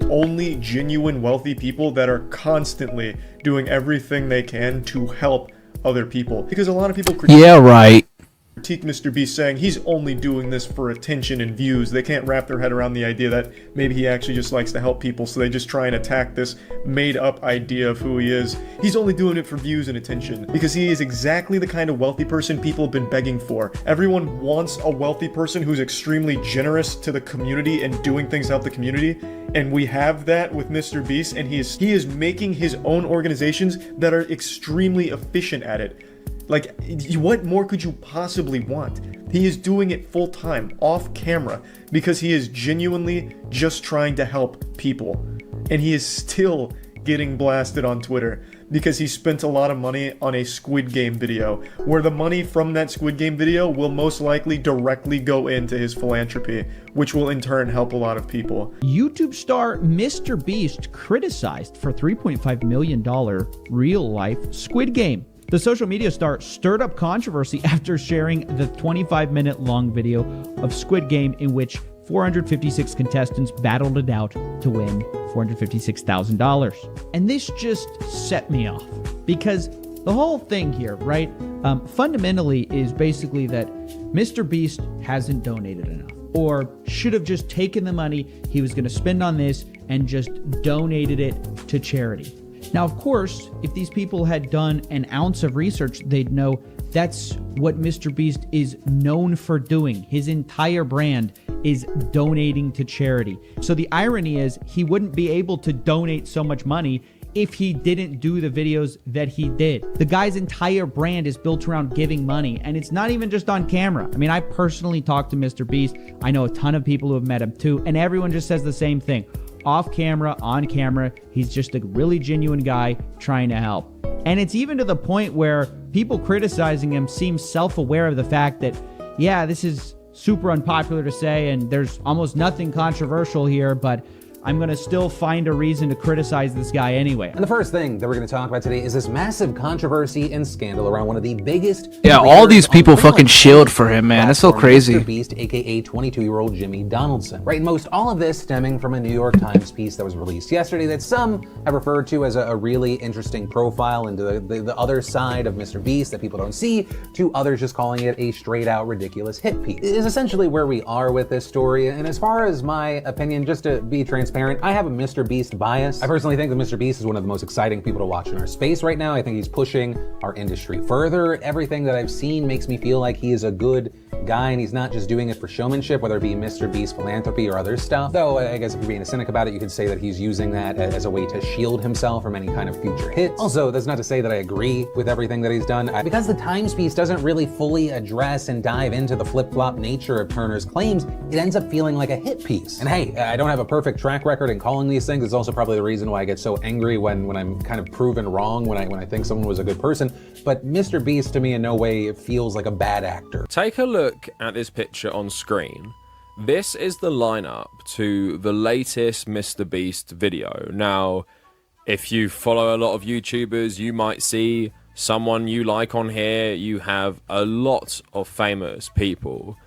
Only genuine wealthy people that are constantly doing everything they can to help other people. Because a lot of people critique Mr. Beast saying he's only doing this for attention and views. They can't wrap their head around the idea that maybe he actually just likes to help people, so they just try and attack this made-up idea of who he is. He's only doing it for views and attention, because he is exactly the kind of wealthy person people have been begging for. Everyone wants a wealthy person who's extremely generous to the community and doing things to help the community, and we have that with Mr. Beast, and he is making his own organizations that are extremely efficient at it. Like, what more could you possibly want? He is doing it full time, off camera, because he is genuinely just trying to help people. And he is still getting blasted on Twitter because he spent a lot of money on a Squid Game video, where the money from that Squid Game video will most likely directly go into his philanthropy, which will in turn help a lot of people. YouTube star Mr. Beast criticized for $3.5 million real-life Squid Game. The social media star stirred up controversy after sharing the 25-minute-long video of Squid Game in which 456 contestants battled it out to win $456,000. And this just set me off, because the whole thing here, right, fundamentally is basically that Mr. Beast hasn't donated enough, or should have just taken the money he was going to spend on this and just donated it to charity. Now, of course, if these people had done an ounce of research, they'd know that's what Mr. Beast is known for doing. His entire brand is donating to charity. So the irony is he wouldn't be able to donate so much money if he didn't do the videos that he did. The guy's entire brand is built around giving money, and it's not even just on camera. I mean, I personally talked to Mr. Beast. I know a ton of people who have met him too, and everyone just says the same thing. Off camera, on camera, he's just a really genuine guy trying to help. And it's even to the point where people criticizing him seem self-aware of the fact that, yeah, this is super unpopular to say and there's almost nothing controversial here, but I'm going to still find a reason to criticize this guy anyway. And the first thing that we're going to talk about today is this massive controversy and scandal around one of the biggest... Yeah, all these people fucking shield for him, man. It's so crazy. Mr. Beast, aka 22-year-old Jimmy Donaldson. Right, and most all of this stemming from a New York Times piece that was released yesterday that some have referred to as a really interesting profile into the other side of Mr. Beast that people don't see, to others just calling it a straight-out ridiculous hit piece. It is essentially where we are with this story, and as far as my opinion, just to be transparent, I have a Mr. Beast bias. I personally think that Mr. Beast is one of the most exciting people to watch in our space right now. I think he's pushing our industry further. Everything that I've seen makes me feel like he is a good guy and he's not just doing it for showmanship, whether it be Mr. Beast philanthropy or other stuff. Though, I guess if you're being a cynic about it, you could say that he's using that as a way to shield himself from any kind of future hits. Also, that's not to say that I agree with everything that he's done. Because the Times piece doesn't really fully address and dive into the flip-flop nature of Turner's claims, it ends up feeling like a hit piece. And hey, I don't have a perfect track record in calling these things. It's also probably the reason why I get so angry when I'm kind of proven wrong when I think someone was a good person. But Mr. Beast to me in no way feels like a bad actor. Take a look at this picture on screen. This is the lineup to the latest Mr. Beast video. Now, if you follow a lot of YouTubers, you might see someone you like on here. You have a lot of famous people.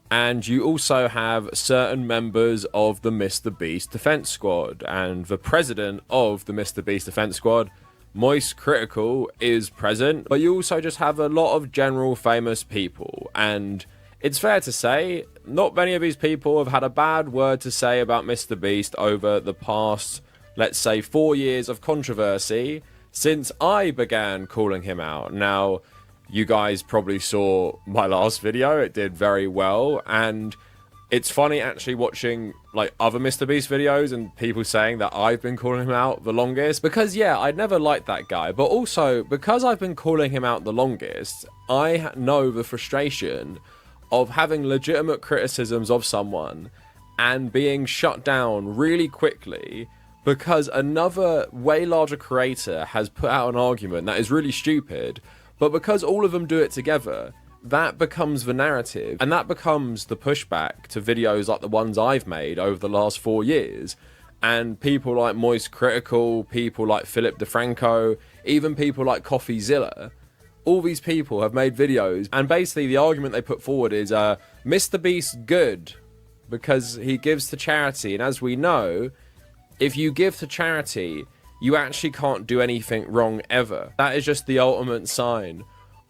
And you also have certain members of the Mr. Beast Defense Squad. And the president of the Mr. Beast Defense Squad, Moist Critical, is present. But you also just have a lot of general famous people. And it's fair to say, not many of these people have had a bad word to say about Mr. Beast over the past, let's say, 4 years of controversy since I began calling him out. Now, you guys probably saw my last video. It did very well, and it's funny actually watching like other Mr. Beast videos and people saying that I've been calling him out the longest, because yeah, I'd never liked that guy, but also because I've been calling him out the longest, I know the frustration of having legitimate criticisms of someone and being shut down really quickly because another way larger creator has put out an argument that is really stupid. But because all of them do it together, that becomes the narrative, and that becomes the pushback to videos like the ones I've made over the last 4 years. And people like Moist Critical, people like Philip DeFranco, even people like CoffeeZilla, all these people have made videos, and basically the argument they put forward is Mr. Beast's good because he gives to charity, and as we know, if you give to charity, you actually can't do anything wrong ever. That is just the ultimate sign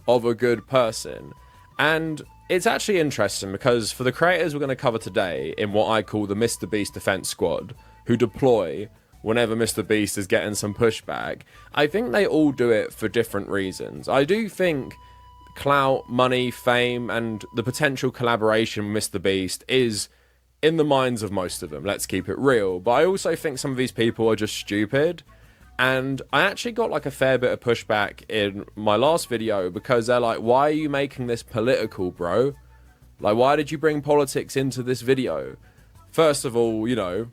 of a good person. And it's actually interesting because for the creators we're going to cover today in what I call the Mr. Beast Defense Squad, who deploy whenever Mr. Beast is getting some pushback, I think they all do it for different reasons. I do think clout, money, fame, and the potential collaboration with Mr. Beast is in the minds of most of them, let's keep it real. But I also think some of these people are just stupid. And I actually got like a fair bit of pushback in my last video because they're like, why are you making this political, bro? Like, why did you bring politics into this video? First of all, you know,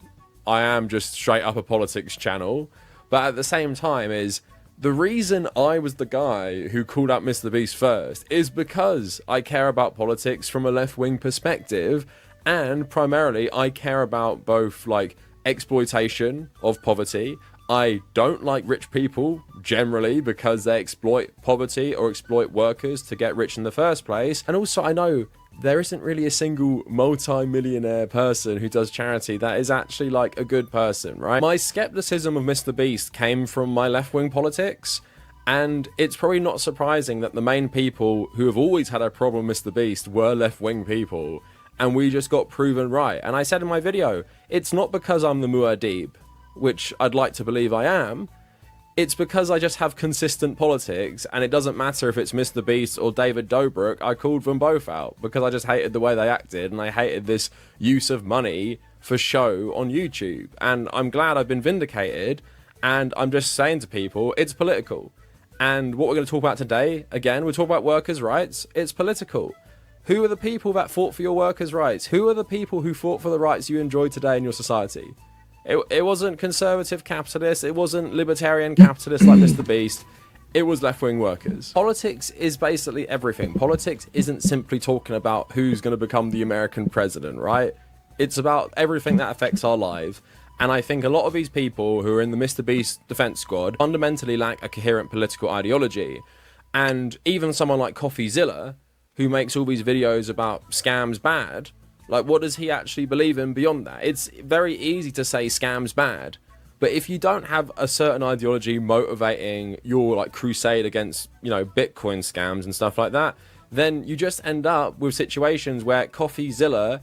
I am just straight up a politics channel. But at the same time is the reason I was the guy who called out Mr. Beast first is because I care about politics from a left-wing perspective. And primarily, I care about both like exploitation of poverty. I don't like rich people generally because they exploit poverty or exploit workers to get rich in the first place. And also I know there isn't really a single multi-millionaire person who does charity that is actually like a good person, right? My skepticism of Mr. Beast came from my left-wing politics, and it's probably not surprising that the main people who have always had a problem with Mr. Beast were left-wing people, and we just got proven right. And I said in my video, it's not because I'm the Muad'Dib, which I'd like to believe I am. It's because I just have consistent politics, and it doesn't matter if it's Mr. Beast or David Dobrik. I called them both out because I just hated the way they acted, and I hated this use of money for show on YouTube. And I'm glad I've been vindicated, and I'm just saying to people, it's political. And what we're going to talk about today, again, we're talking about workers' rights. It's political. Who are the people that fought for your workers' rights? Who are the people who fought for the rights you enjoy today in your society? It wasn't conservative capitalists, it wasn't libertarian capitalists like Mr. Beast, it was left-wing workers. Politics is basically everything. Politics isn't simply talking about who's going to become the American president, right? It's about everything that affects our lives. And I think a lot of these people who are in the Mr. Beast Defense Squad fundamentally lack a coherent political ideology. And even someone like CoffeeZilla, who makes all these videos about scams bad, like, what does he actually believe in beyond that? It's very easy to say scams bad, but if you don't have a certain ideology motivating your, like, crusade against, you know, Bitcoin scams and stuff like that, then you just end up with situations where CoffeeZilla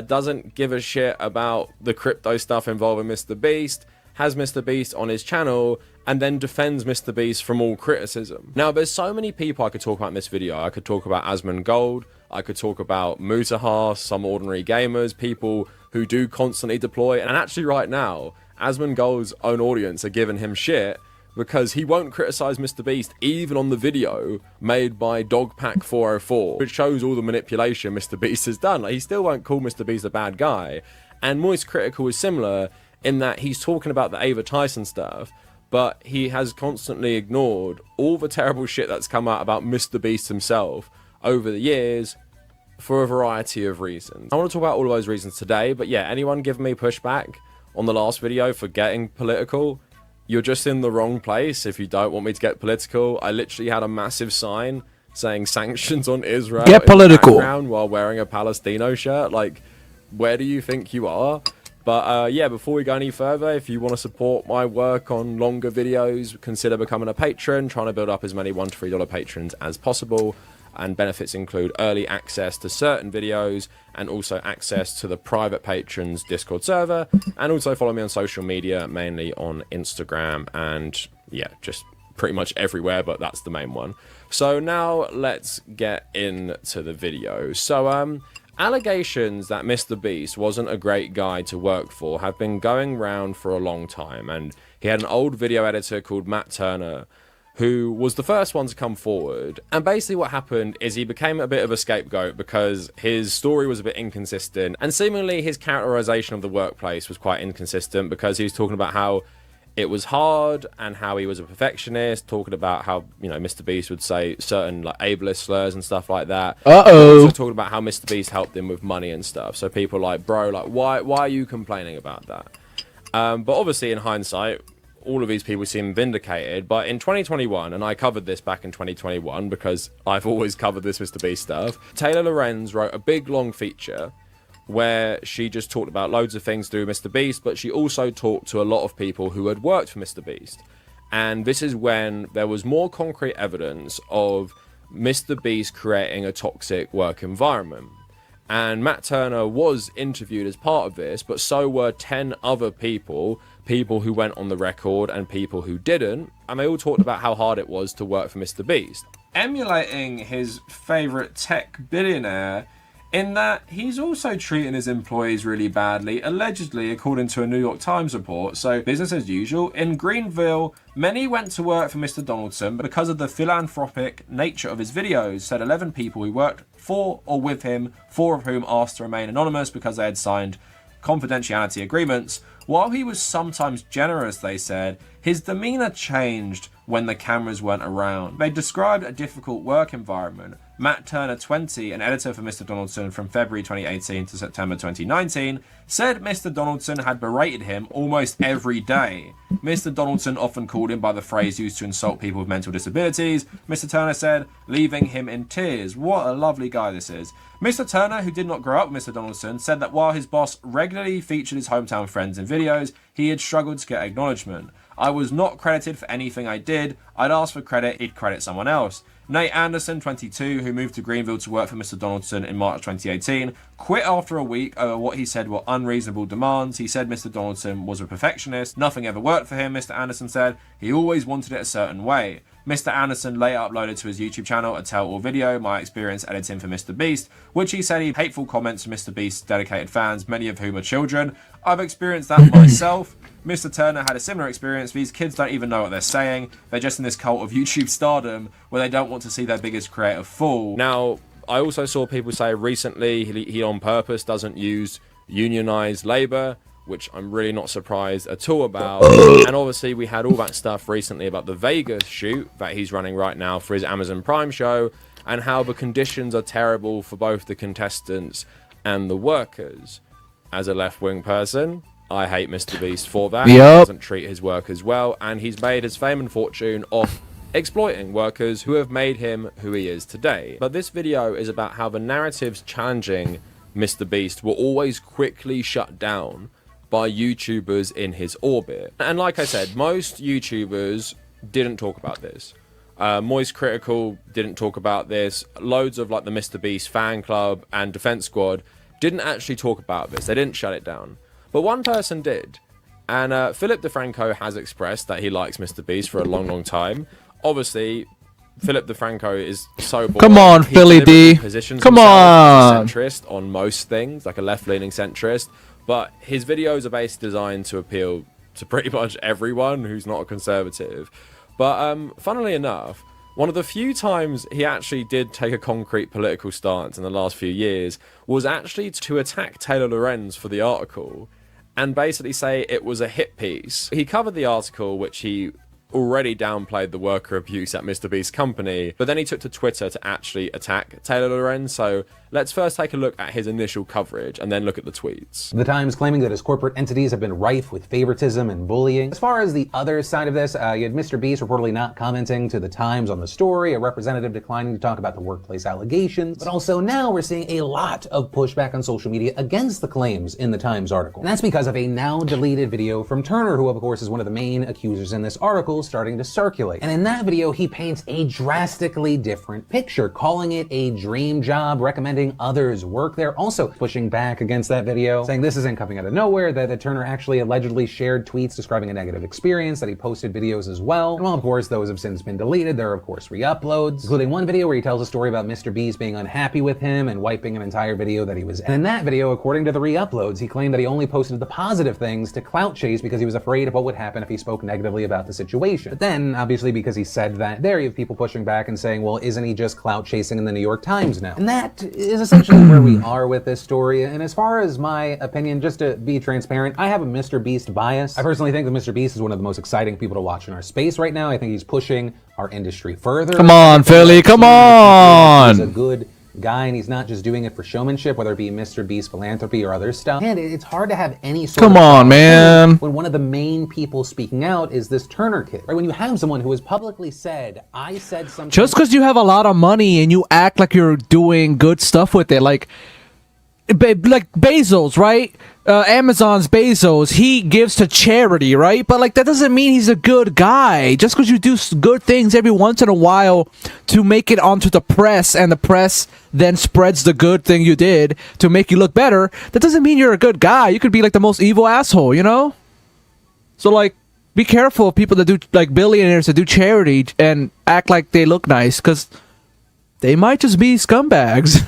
doesn't give a shit about the crypto stuff involving Mr. Beast, has Mr. Beast on his channel, and then defends Mr. Beast from all criticism. Now, there's so many people I could talk about in this video. I could talk about Asmongold, I could talk about Mutahar, some ordinary gamers, people who do constantly deploy, and actually right now, Asmongold's own audience are giving him shit because he won't criticize Mr. Beast even on the video made by Dogpack404, which shows all the manipulation Mr. Beast has done. Like, he still won't call Mr. Beast a bad guy. And Moist Critical is similar in that he's talking about the Ava Tyson stuff, but he has constantly ignored all the terrible shit that's come out about Mr. Beast himself over the years for a variety of reasons. I want to talk about all of those reasons today, but yeah, anyone giving me pushback on the last video for getting political, you're just in the wrong place if you don't want me to get political. I literally had a massive sign saying sanctions on Israel get political in the background while wearing a Palestino shirt. Like, where do you think you are? But yeah, before we go any further, if you want to support my work on longer videos, consider becoming a patron, trying to build up as many $1 to $3 patrons as possible. And benefits include early access to certain videos and also access to the private patrons Discord server, and also follow me on social media, mainly on Instagram and yeah, just pretty much everywhere, but that's the main one. So now let's get into the video. So allegations that Mr. Beast wasn't a great guy to work for have been going round for a long time, and he had an old video editor called Matt Turner who was the first one to come forward. And basically what happened is he became a bit of a scapegoat because his story was a bit inconsistent, and seemingly his characterization of the workplace was quite inconsistent because he was talking about how it was hard and how he was a perfectionist, talking about how, you know, Mr. Beast would say certain like ableist slurs and stuff like that. Also talking about how Mr. Beast helped him with money and stuff. So people like, bro, like, why are you complaining about that? But obviously in hindsight, all of these people seem vindicated, but in 2021, and I covered this back in 2021 because I've always covered this Mr. Beast stuff, Taylor Lorenz wrote a big long feature where she just talked about loads of things to do with Mr. Beast, but she also talked to a lot of people who had worked for Mr. Beast. And this is when there was more concrete evidence of Mr. Beast creating a toxic work environment. And Matt Turner was interviewed as part of this, but so were 10 other people who went on the record and people who didn't, and they all talked about how hard it was to work for Mr. Beast. Emulating his favourite tech billionaire, in that he's also treating his employees really badly, allegedly, according to a New York Times report. So, business as usual. In Greenville, many went to work for Mr. Donaldson because of the philanthropic nature of his videos, said 11 people who worked for or with him, 4 of whom asked to remain anonymous because they had signed confidentiality agreements. While he was sometimes generous, they said, his demeanour changed when the cameras weren't around. They described a difficult work environment. Matt Turner, 20, an editor for Mr. Donaldson from February 2018 to September 2019, said Mr. Donaldson had berated him almost every day. Mr. Donaldson often called him by the phrase used to insult people with mental disabilities. Mr. Turner said, leaving him in tears. What a lovely guy this is. Mr. Turner, who did not grow up with Mr. Donaldson, said that while his boss regularly featured his hometown friends in videos, he had struggled to get acknowledgement. I was not credited for anything I did. I'd ask for credit, he'd credit someone else. Nate Anderson, 22, who moved to Greenville to work for Mr. Donaldson in March 2018, quit after a week over what he said were unreasonable demands. He said Mr. Donaldson was a perfectionist. Nothing ever worked for him, Mr. Anderson said. He always wanted it a certain way. Mr. Anderson later uploaded to his YouTube channel a tell-all video, my experience editing for Mr. Beast, which he said he had hateful comments from Mr. Beast's dedicated fans, many of whom are children. I've experienced that myself. Mr. Turner had a similar experience. These kids don't even know what they're saying. They're just in this cult of YouTube stardom where they don't want to see their biggest creator fall. Now, I also saw people say recently he on purpose doesn't use unionized labor, which I'm really not surprised at all about. And obviously we had all that stuff recently about the Vegas shoot that he's running right now for his Amazon Prime show, and how the conditions are terrible for both the contestants and the workers. As a left-wing person, I hate Mr. Beast for that. He doesn't treat his workers well, and he's made his fame and fortune off exploiting workers who have made him who he is today. But this video is about how the narratives challenging Mr. Beast were always quickly shut down by YouTubers in his orbit. And like I said, most YouTubers didn't talk about this. Moist Critical didn't talk about this. Loads of like the Mr. Beast fan club and Defense Squad didn't actually talk about this. They didn't shut it down. But one person did. And Philip DeFranco has expressed that he likes Mr. Beast for a long, long time. Obviously, Philip DeFranco is so bored. Come on, Philly D. Come on. Centrist on most things, like a left-leaning centrist. But his videos are basically designed to appeal to pretty much everyone who's not a conservative. But funnily enough, one of the few times he actually did take a concrete political stance in the last few years was actually to attack Taylor Lorenz for the article and basically say it was a hit piece. He covered the article, which he already downplayed the worker abuse at Mr. Beast's company, but then he took to Twitter to actually attack Taylor Lorenz. So let's first take a look at his initial coverage and then look at the tweets. The Times claiming that his corporate entities have been rife with favoritism and bullying. As far as the other side of this, you had Mr. Beast reportedly not commenting to the Times on the story, a representative declining to talk about the workplace allegations, but also now we're seeing a lot of pushback on social media against the claims in the Times article. And that's because of a now deleted video from Turner, who of course is one of the main accusers in this article, starting to circulate. And in that video, he paints a drastically different picture, calling it a dream job, recommending others work there, also pushing back against that video, saying this isn't coming out of nowhere, that Turner actually allegedly shared tweets describing a negative experience, that he posted videos as well. And while of course those have since been deleted, there are of course re-uploads, including one video where he tells a story about Mr. Beast being unhappy with him and wiping an entire video that he was in. And in that video, according to the re-uploads, he claimed that he only posted the positive things to clout chase because he was afraid of what would happen if he spoke negatively about the situation. But then, obviously, because he said that, there you have people pushing back and saying, well, isn't he just clout chasing in the New York Times now? And that is essentially where we are with this story. And as far as my opinion, just to be transparent, I have a Mr. Beast bias. I personally think that Mr. Beast is one of the most exciting people to watch in our space right now. I think he's pushing our industry further. Come on, Philly, come on! He's a good guy, and he's not just doing it for showmanship, whether it be Mr. Beast philanthropy or other stuff. And it's hard to have any sort Come of on, man. when one of the main people speaking out is this Turner kid, right? When you have someone who has publicly said, I said something. Just because you have a lot of money and you act like you're doing good stuff with it, like Bezos, right? Amazon's Bezos, he gives to charity, right? But like that doesn't mean he's a good guy. Just because you do good things every once in a while to make it onto the press, and the press then spreads the good thing you did to make you look better, that doesn't mean you're a good guy. You could be like the most evil asshole, you know? So like, be careful of people that do, like billionaires that do charity and act like they look nice, because they might just be scumbags.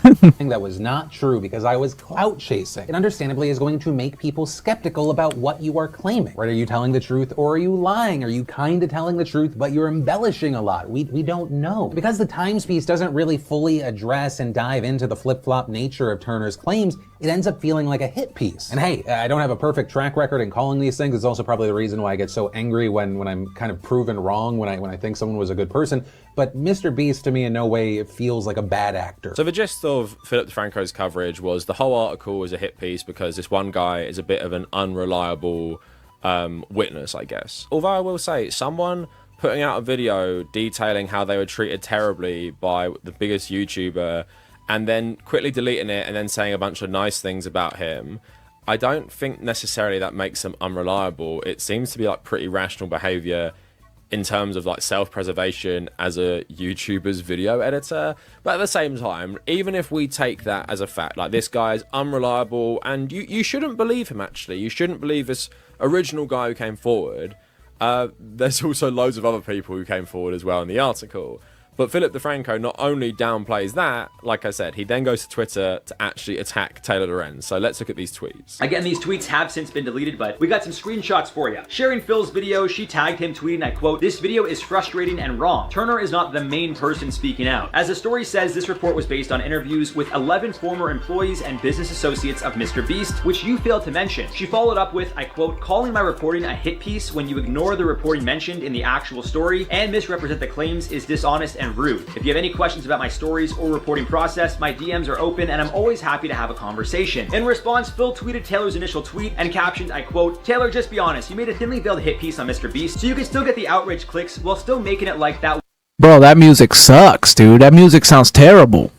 That was not true because I was clout chasing. It understandably is going to make people skeptical about what you are claiming. Right? Are you telling the truth or are you lying? Are you kind of telling the truth but you're embellishing a lot? We don't know. Because the Times piece doesn't really fully address and dive into the flip-flop nature of Turner's claims, it ends up feeling like a hit piece. And hey, I don't have a perfect track record in calling these things. It's also probably the reason why I get so angry when I'm kind of proven wrong, when I think someone was a good person. But Mr. Beast to me in no way feels like a bad actor. So the gist of Philip DeFranco's coverage was the whole article was a hit piece because this one guy is a bit of an unreliable witness, I guess. Although I will say, someone putting out a video detailing how they were treated terribly by the biggest YouTuber and then quickly deleting it and then saying a bunch of nice things about him, I don't think necessarily that makes them unreliable. It seems to be like pretty rational behavior in terms of like self-preservation as a YouTuber's video editor. But at the same time, even if we take that as a fact, like this guy is unreliable and you shouldn't believe him, actually. You shouldn't believe this original guy who came forward. There's also loads of other people who came forward as well in the article. But Philip DeFranco not only downplays that, like I said, he then goes to Twitter to actually attack Taylor Lorenz. So let's look at these tweets. Again, these tweets have since been deleted, but we got some screenshots for you. Sharing Phil's video, she tagged him tweeting, I quote, "This video is frustrating and wrong. Turner is not the main person speaking out." As the story says, this report was based on interviews with 11 former employees and business associates of Mr. Beast, which you failed to mention. She followed up with, I quote, "Calling my reporting a hit piece when you ignore the reporting mentioned in the actual story and misrepresent the claims is dishonest and rude. If you have any questions about my stories or reporting process, my DMs are open and I'm always happy to have a conversation." In response, Phil tweeted Taylor's initial tweet and captioned, I quote, "Taylor, just be honest, you made a thinly veiled hit piece on Mr. Beast, so you can still get the outrage clicks while still making it like that Bro, that music sucks, dude. That music sounds terrible.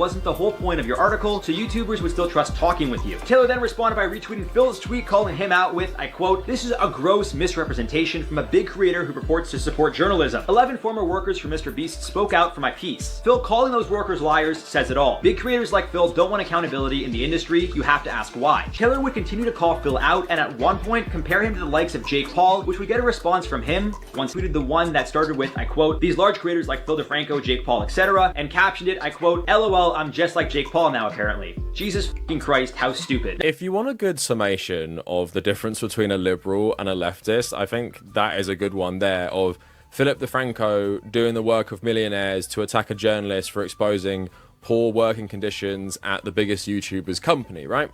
wasn't the whole point of your article, so YouTubers would still trust talking with you." Taylor then responded by retweeting Phil's tweet, calling him out with, I quote, "This is a gross misrepresentation from a big creator who purports to support journalism. 11 former workers for Mr. Beast spoke out for my piece. Phil calling those workers liars says it all. Big creators like Phil don't want accountability in the industry. You have to ask why." Taylor would continue to call Phil out and at one point compare him to the likes of Jake Paul, which would get a response from him. Once tweeted the one that started with, I quote, "These large creators like Phil DeFranco, Jake Paul, etc." and captioned it, I quote, "LOL, I'm just like Jake Paul now apparently. Jesus fucking Christ, how stupid." If you want a good summation of the difference between a liberal and a leftist, I think that is a good one there, of Philip DeFranco doing the work of millionaires to attack a journalist for exposing poor working conditions at the biggest YouTuber's company, right?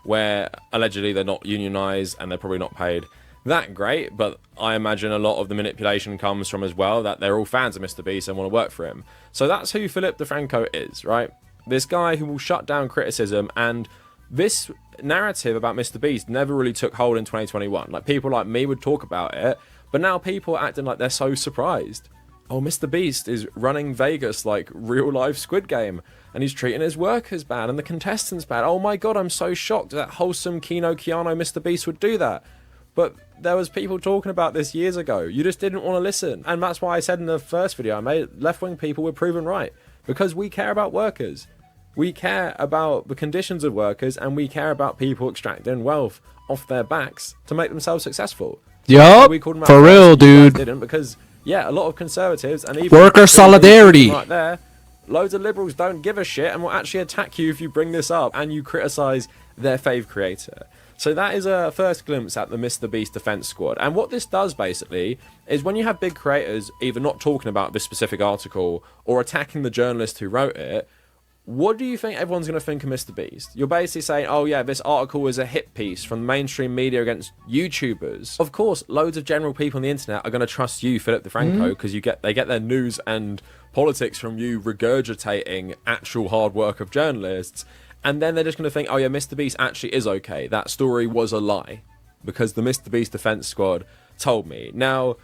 Where allegedly they're not unionized and they're probably not paid that great, but I imagine a lot of the manipulation comes from as well that they're all fans of Mr. Beast and want to work for him. So that's who Philip DeFranco is, right? This guy who will shut down criticism, and this narrative about Mr. Beast never really took hold in 2021. Like, people like me would talk about it, but now people are acting like they're so surprised. Oh, Mr. Beast is running Vegas like real-life Squid Game, and he's treating his workers bad and the contestants bad. Oh my god, I'm so shocked that wholesome Kino Keanu Mr. Beast would do that. But there was people talking about this years ago. You just didn't want to listen. And that's why I said in the first video I made, left-wing people were proven right. Because we care about workers. We care about the conditions of workers, and we care about people extracting wealth off their backs to make themselves successful. Yup, for real, dude. Didn't, because, yeah, a lot of conservatives and even worker solidarity right there, loads of liberals don't give a shit and will actually attack you if you bring this up and you criticize their fave creator. So that is a first glimpse at the Mr. Beast Defense Squad. And what this does basically is when you have big creators either not talking about this specific article or attacking the journalist who wrote it, what do you think everyone's going to think of Mr. Beast? You're basically saying, oh yeah, this article was a hit piece from the mainstream media against YouTubers. Of course, loads of general people on the internet are going to trust you, Philip DeFranco, because they get their news and politics from you regurgitating actual hard work of journalists, and then they're just going to think, oh yeah, Mr. Beast actually is okay. That story was a lie because the Mr. Beast Defense Squad told me. Now,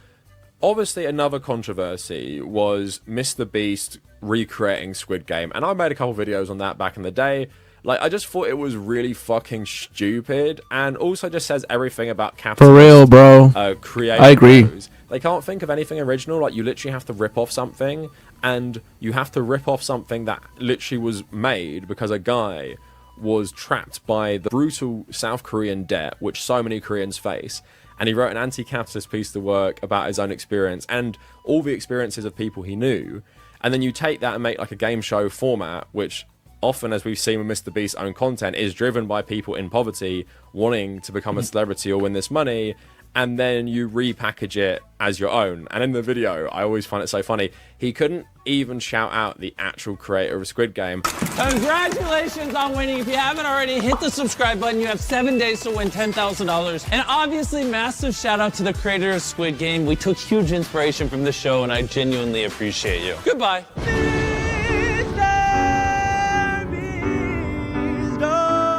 obviously another controversy was Mr. Beast recreating Squid Game, and I made a couple videos on that back in the day. Like, I just thought it was really fucking stupid, and also just says everything about capitalism. For real, bro. I agree. They can't think of anything original. Like, you literally have to rip off something, and you have to rip off something that literally was made because a guy was trapped by the brutal South Korean debt, which so many Koreans face. And he wrote an anti-capitalist piece of work about his own experience and all the experiences of people he knew. And then you take that and make like a game show format, which often, as we've seen with Mr. Beast's own content, is driven by people in poverty wanting to become a celebrity or win this money. And then you repackage it as your own. And in the video, I always find it so funny, he couldn't even shout out the actual creator of Squid Game. Congratulations on winning. If you haven't already, hit the subscribe button. You have 7 days to win $10,000. And obviously, massive shout out to the creator of Squid Game. We took huge inspiration from the show, and I genuinely appreciate you. Goodbye.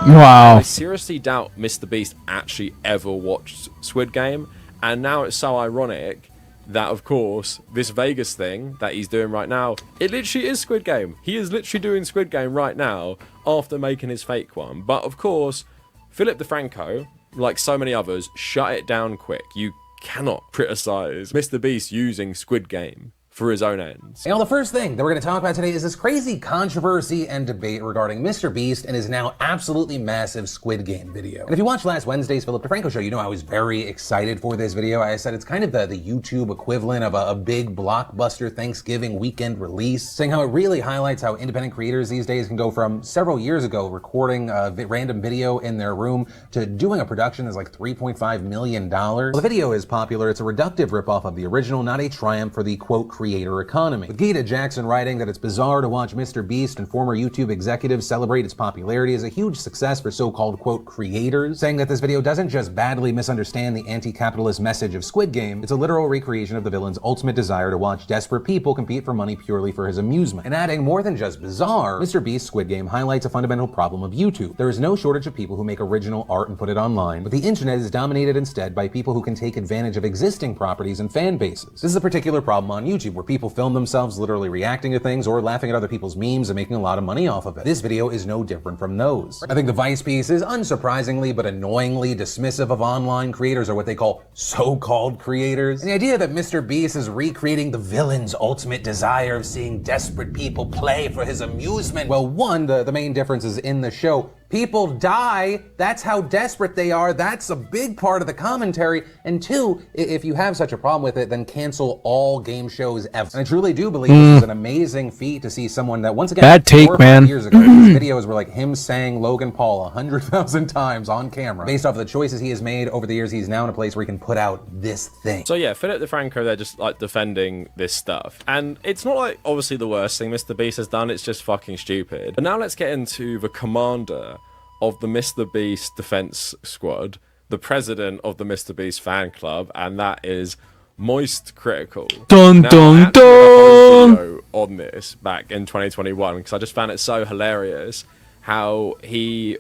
Wow. I seriously doubt Mr. Beast actually ever watched Squid Game, and now it's so ironic that, of course, this Vegas thing that he's doing right now, it literally is Squid Game. He is literally doing Squid Game right now after making his fake one. But, of course, Philip DeFranco, like so many others, shut it down quick. You cannot criticize Mr. Beast using Squid Game for his own ends. You know, the first thing that we're going to talk about today is this crazy controversy and debate regarding Mr. Beast and his now absolutely massive Squid Game video. And if you watched last Wednesday's Philip DeFranco show, you know I was very excited for this video. I said it's kind of the YouTube equivalent of a big blockbuster Thanksgiving weekend release, saying how it really highlights how independent creators these days can go from several years ago recording a random video in their room to doing a production that's like $3.5 million. Well, the video is popular. It's a reductive ripoff of the original, not a triumph for the quote creator economy. With Gita Jackson writing that it's bizarre to watch Mr. Beast and former YouTube executives celebrate its popularity as a huge success for so-called quote creators, saying that this video doesn't just badly misunderstand the anti-capitalist message of Squid Game, it's a literal recreation of the villain's ultimate desire to watch desperate people compete for money purely for his amusement. And adding, more than just bizarre, Mr. Beast's Squid Game highlights a fundamental problem of YouTube. There is no shortage of people who make original art and put it online, but the internet is dominated instead by people who can take advantage of existing properties and fan bases. This is a particular problem on YouTube, where people film themselves literally reacting to things or laughing at other people's memes and making a lot of money off of it. This video is no different from those. I think the Vice piece is unsurprisingly but annoyingly dismissive of online creators, or what they call so-called creators. And the idea that Mr. Beast is recreating the villain's ultimate desire of seeing desperate people play for his amusement. Well, one, the main difference is in the show, people die. That's how desperate they are. That's a big part of the commentary. And two, if you have such a problem with it, then cancel all game shows ever. And I truly do believe this is an amazing feat to see someone that, once again, bad take, 4 or 5 man. years ago, these videos were like him saying Logan Paul 100,000 times on camera. Based off of the choices he has made over the years, he's now in a place where he can put out this thing. So yeah, Philip DeFranco, they're just like defending this stuff. And it's not like obviously the worst thing Mr. Beast has done, it's just fucking stupid. But now let's get into the commander of the Mr. Beast Defense Squad, the president of the Mr. Beast fan club, and that is Moist Critical. Dun Now, dun I actually did a whole dun! video on this back in 2021 because I just found it so hilarious how he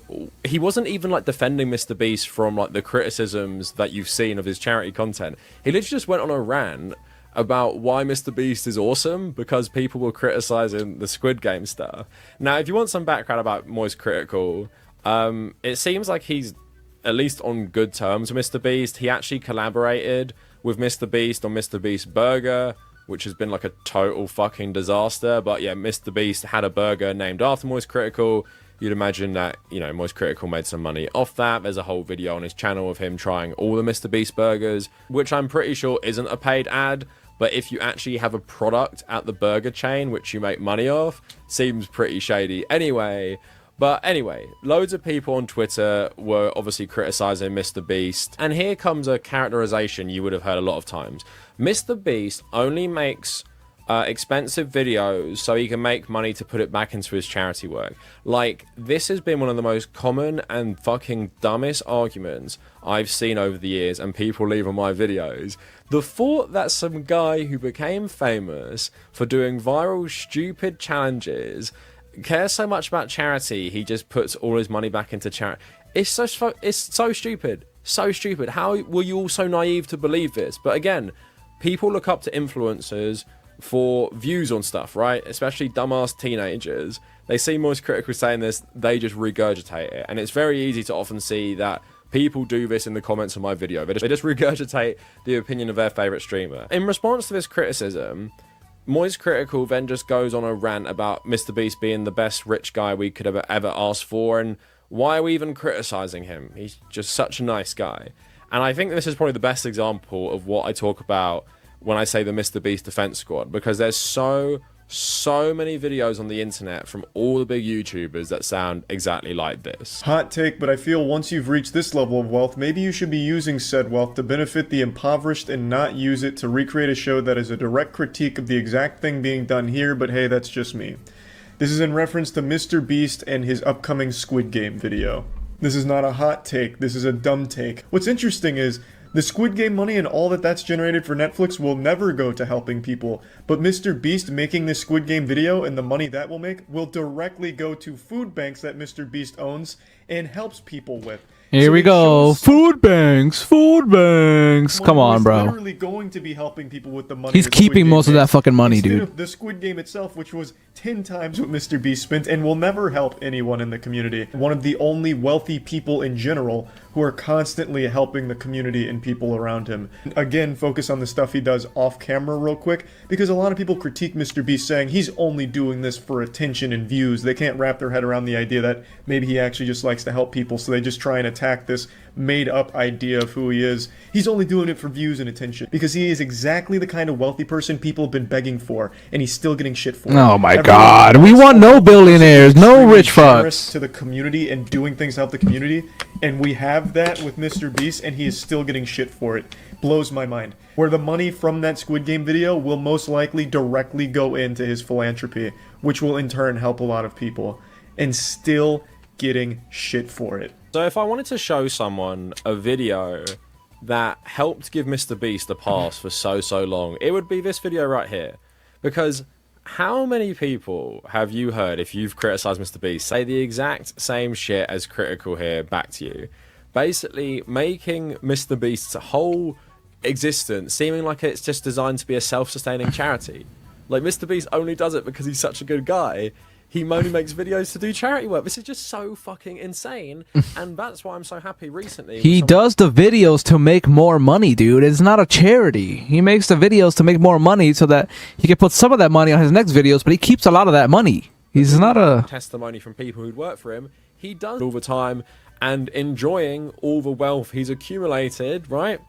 wasn't even like defending Mr. Beast from like the criticisms that you've seen of his charity content. He literally just went on a rant about why Mr. Beast is awesome because people were criticizing the Squid Game stuff. Now, if you want some background about Moist Critical, it seems like he's at least on good terms with Mr. Beast. He actually collaborated with Mr. Beast on Mr. Beast Burger, which has been like a total fucking disaster. But yeah, Mr. Beast had a burger named after Moist Critical. You'd imagine that, you know, Moist Critical made some money off that. There's a whole video on his channel of him trying all the Mr. Beast burgers, which I'm pretty sure isn't a paid ad. But if you actually have a product at the burger chain, which you make money off, seems pretty shady anyway. But anyway, loads of people on Twitter were obviously criticizing Mr. Beast. And here comes a characterization you would have heard a lot of times. Mr. Beast only makes expensive videos so he can make money to put it back into his charity work. Like, this has been one of the most common and fucking dumbest arguments I've seen over the years, and people leave on my videos. The thought that some guy who became famous for doing viral stupid challenges cares so much about charity, he just puts all his money back into charity. It's so stupid. So stupid. How were you all so naive to believe this? But again, people look up to influencers for views on stuff, right? Especially dumbass teenagers. They see most critical saying this, they just regurgitate it. And it's very easy to often see that people do this in the comments of my video. They just regurgitate the opinion of their favorite streamer. In response to this criticism, Moist Critical then just goes on a rant about Mr. Beast being the best rich guy we could ever ask for, and why are we even criticizing him? He's just such a nice guy. And I think this is probably the best example of what I talk about when I say the Mr. Beast Defense Squad, because there's so many videos on the internet from all the big YouTubers that sound exactly like this. Hot take, but I feel once you've reached this level of wealth, maybe you should be using said wealth to benefit the impoverished and not use it to recreate a show that is a direct critique of the exact thing being done here, but hey, that's just me. This is in reference to Mr. Beast and his upcoming Squid Game video. This is not a hot take, this is a dumb take. What's interesting is, the Squid Game money and all that's generated for Netflix will never go to helping people, but Mr. Beast making this Squid Game video and the money that will make will directly go to food banks that Mr. Beast owns and helps people with. Here we go. Food banks. Come on, bro. Literally going to be helping people with the money. He's keeping most of that fucking money, dude. The Squid Game itself, which was 10 times what Mr. Beast spent and will never help anyone in the community. One of the only wealthy people in general who are constantly helping the community and people around him. Again, focus on the stuff he does off camera real quick, because a lot of people critique Mr. Beast saying he's only doing this for attention and views. They can't wrap their head around the idea that maybe he actually just likes to help people, so they just try and attack this made-up idea of who he is. He's only doing it for views and attention, because he is exactly the kind of wealthy person people have been begging for, and he's still getting shit for it. Oh my god, we want no billionaires, no rich fucks. To the community and doing things to help the community, and we have that with Mr. Beast, and he is still getting shit for it. Blows my mind. Where the money from that Squid Game video will most likely directly go into his philanthropy, which will in turn help a lot of people, and still getting shit for it. So if I wanted to show someone a video that helped give Mr. Beast a pass for so long, it would be this video right here. Because how many people have you heard, if you've criticized Mr. Beast, say the exact same shit as Critical here back to you? Basically making Mr. Beast's whole existence seeming like it's just designed to be a self-sustaining charity. Like, Mr. Beast only does it because he's such a good guy. He only makes videos to do charity work. This is just so fucking insane, and that's why I'm so happy recently. He does the videos to make more money, dude. It's not a charity. He makes the videos to make more money so that he can put some of that money on his next videos, but he keeps a lot of that money. He's not a... testimony from people who'd work for him. He does all the time and enjoying all the wealth he's accumulated, right?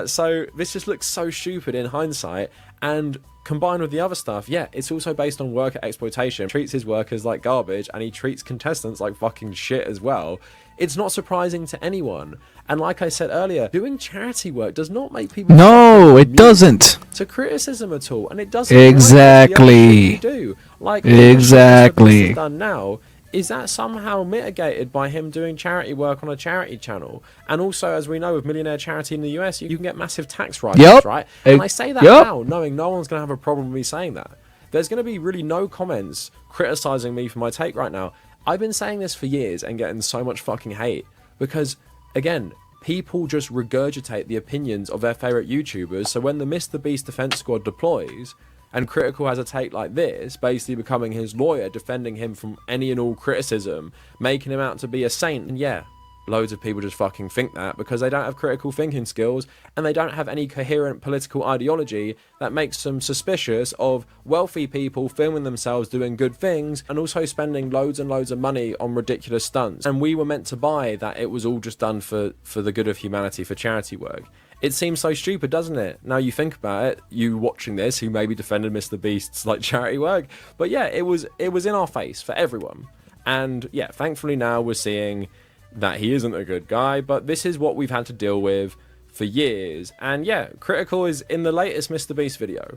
So this just looks so stupid in hindsight, and combined with the other stuff, yeah, it's also based on worker exploitation. He treats his workers like garbage, and he treats contestants like fucking shit as well. It's not surprising to anyone. And like I said earlier, doing charity work does not make people... No, it doesn't. ...to criticism at all, and it doesn't... Exactly. ...do. Like, exactly. ...what done now, is that somehow mitigated by him doing charity work on a charity channel? And also, as we know, with Millionaire Charity in the US, you can get massive tax write-offs, right? And I say that now, knowing no one's going to have a problem with me saying that. There's going to be really no comments criticizing me for my take right now. I've been saying this for years and getting so much fucking hate because, again, people just regurgitate the opinions of their favorite YouTubers. So when the Mr. Beast Defense Squad deploys, and Critical has a take like this, basically becoming his lawyer, defending him from any and all criticism, making him out to be a saint. And yeah, loads of people just fucking think that because they don't have critical thinking skills and they don't have any coherent political ideology that makes them suspicious of wealthy people filming themselves doing good things and also spending loads and loads of money on ridiculous stunts. And we were meant to buy that it was all just done for the good of humanity, for charity work. It seems so stupid, doesn't it? Now you think about it, you watching this, who maybe defended Mr. Beast's like charity work, but yeah, it was in our face for everyone. And yeah, thankfully now we're seeing that he isn't a good guy, but this is what we've had to deal with for years. And yeah, Critical is in the latest Mr. Beast video.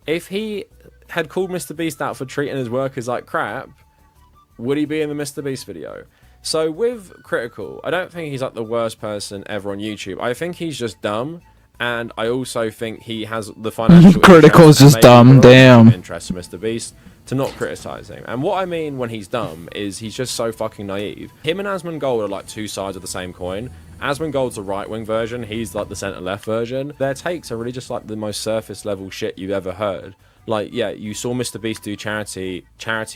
If he had called Mr. Beast out for treating his workers like crap, would he be in the Mr. Beast video? So with Critical, I don't think he's like the worst person ever on YouTube. I think he's just dumb, and I also think he has the financial Critical's just dumb, damn. interest in Mr. Beast to not criticize him. And what I mean when he's dumb is he's just so fucking naive. Him and Asmongold are like two sides of the same coin. Asmongold's the right-wing version, he's like the center-left version. Their takes are really just like the most surface-level shit you've ever heard. Like, yeah, you saw Mr. Beast do charity